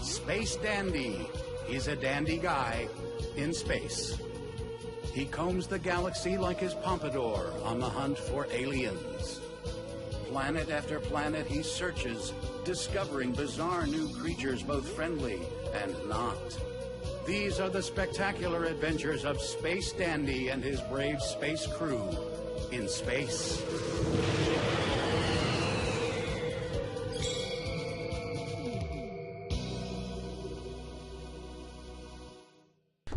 Space Dandy. He's a dandy guy in space. He combs the galaxy like his pompadour on the hunt for aliens. Planet after planet he searches, discovering bizarre new creatures, both friendly and not. These are the spectacular adventures of Space Dandy and his brave space crew in space.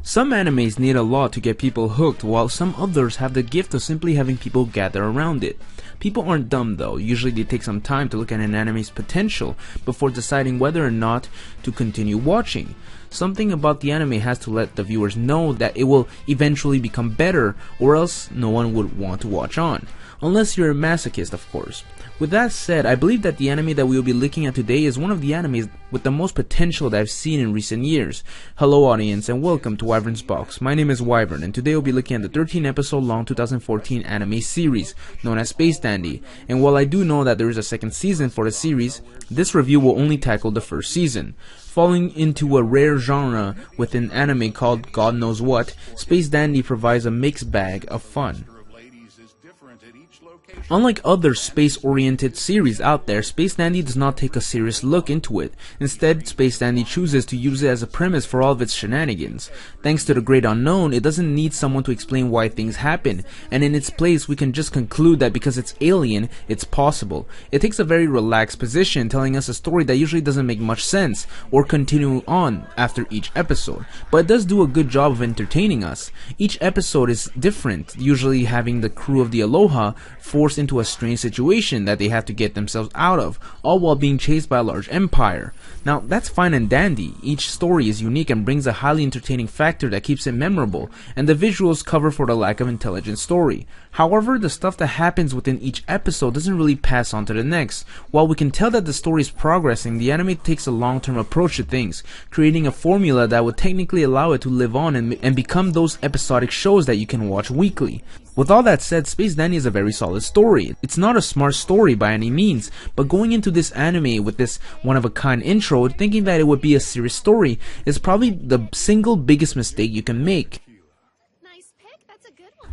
Some animes need a lot to get people hooked, while some others have the gift of simply having people gather around it. People aren't dumb though. Usually they take some time to look at an anime's potential before deciding whether or not to continue watching. Something about the anime has to let the viewers know that it will eventually become better, or else no one would want to watch on. Unless you're a masochist, of course. With that said, I believe that the anime that we will be looking at today is one of the animes with the most potential that I've seen in recent years. Hello audience and welcome to Yvern's Box. My name is Yvern and today we'll be looking at the 13 episode long 2014 anime series known as Space Dandy. And while I do know that there is a second season for the series, this review will only tackle the first season. Falling into a rare genre with an anime called God Knows What, Space Dandy provides a mixed bag of fun. Unlike other space-oriented series out there, Space Dandy does not take a serious look into it. Instead, Space Dandy chooses to use it as a premise for all of its shenanigans. Thanks to the great unknown, it doesn't need someone to explain why things happen, and in its place we can just conclude that because it's alien, it's possible. It takes a very relaxed position, telling us a story that usually doesn't make much sense, or continue on after each episode, but it does do a good job of entertaining us. Each episode is different, usually having the crew of the Aloha forced into a strange situation that they have to get themselves out of, all while being chased by a large empire. Now, that's fine and dandy. Each story is unique and brings a highly entertaining factor that keeps it memorable, and the visuals cover for the lack of intelligent story. However, the stuff that happens within each episode doesn't really pass on to the next. While we can tell that the story is progressing, the anime takes a long-term approach to things, creating a formula that would technically allow it to live on and become those episodic shows that you can watch weekly. With all that said, Space Dandy is a very solid story. It's not a smart story by any means, but going into this anime with this one-of-a-kind intro, thinking that it would be a serious story, is probably the single biggest mistake you can make.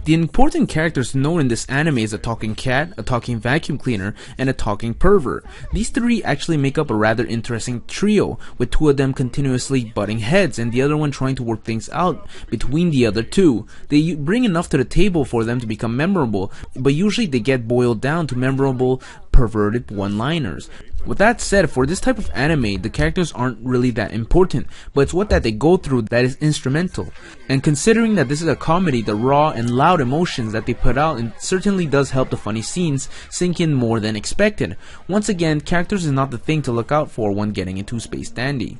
The important characters known in this anime is a talking cat, a talking vacuum cleaner, and a talking pervert. These three actually make up a rather interesting trio, with two of them continuously butting heads and the other one trying to work things out between the other two. They bring enough to the table for them to become memorable, but usually they get boiled down to memorable perverted one-liners. With that said, for this type of anime, the characters aren't really that important, but it's what that they go through that is instrumental. And considering that this is a comedy, the raw and loud emotions that they put out certainly does help the funny scenes sink in more than expected. Once again, characters is not the thing to look out for when getting into Space Dandy.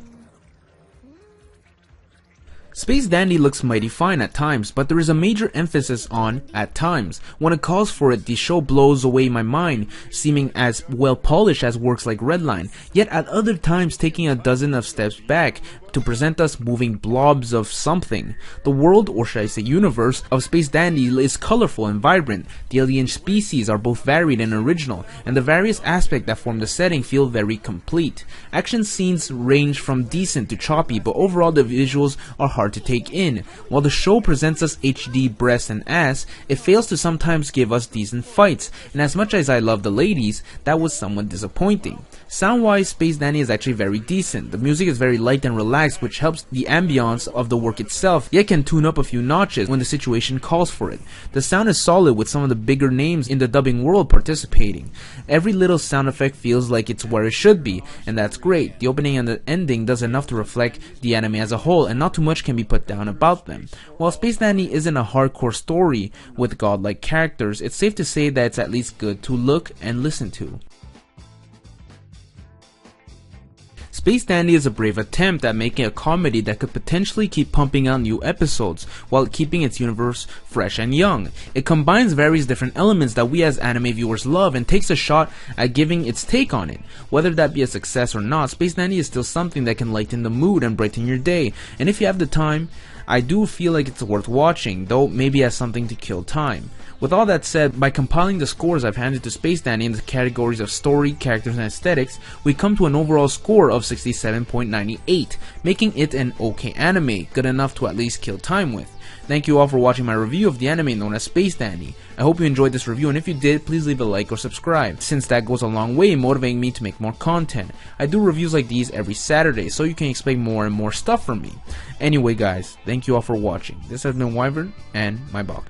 Space Dandy looks mighty fine at times, but there is a major emphasis on at times. When it calls for it, the show blows away my mind, seeming as well polished as works like Redline, yet at other times taking a dozen of steps back to present us moving blobs of something. The world, or should I say universe, of Space Dandy is colorful and vibrant. The alien species are both varied and original, and the various aspects that form the setting feel very complete. Action scenes range from decent to choppy, but overall the visuals are hard to take in. While the show presents us HD breasts and ass, it fails to sometimes give us decent fights, and as much as I love the ladies, that was somewhat disappointing. Sound-wise, Space Dandy is actually very decent. The music is very light and relaxed, which helps the ambiance of the work itself, yet can tune up a few notches when the situation calls for it. The sound is solid with some of the bigger names in the dubbing world participating. Every little sound effect feels like it's where it should be, and that's great. The opening and the ending does enough to reflect the anime as a whole, and not too much can be put down about them. While Space Dandy isn't a hardcore story with godlike characters, it's safe to say that it's at least good to look and listen to. Space Dandy is a brave attempt at making a comedy that could potentially keep pumping out new episodes while keeping its universe fresh and young. It combines various different elements that we as anime viewers love and takes a shot at giving its take on it. Whether that be a success or not, Space Dandy is still something that can lighten the mood and brighten your day, and if you have the time, I do feel like it's worth watching, though maybe as something to kill time. With all that said, by compiling the scores I've handed to Space Dandy in the categories of story, characters, and aesthetics, we come to an overall score of 67.98, making it an okay anime, good enough to at least kill time with. Thank you all for watching my review of the anime known as Space Dandy. I hope you enjoyed this review, and if you did, please leave a like or subscribe, since that goes a long way in motivating me to make more content. I do reviews like these every Saturday, so you can expect more and more stuff from me. Anyway guys, thank you all for watching. This has been Yvern, and my bog.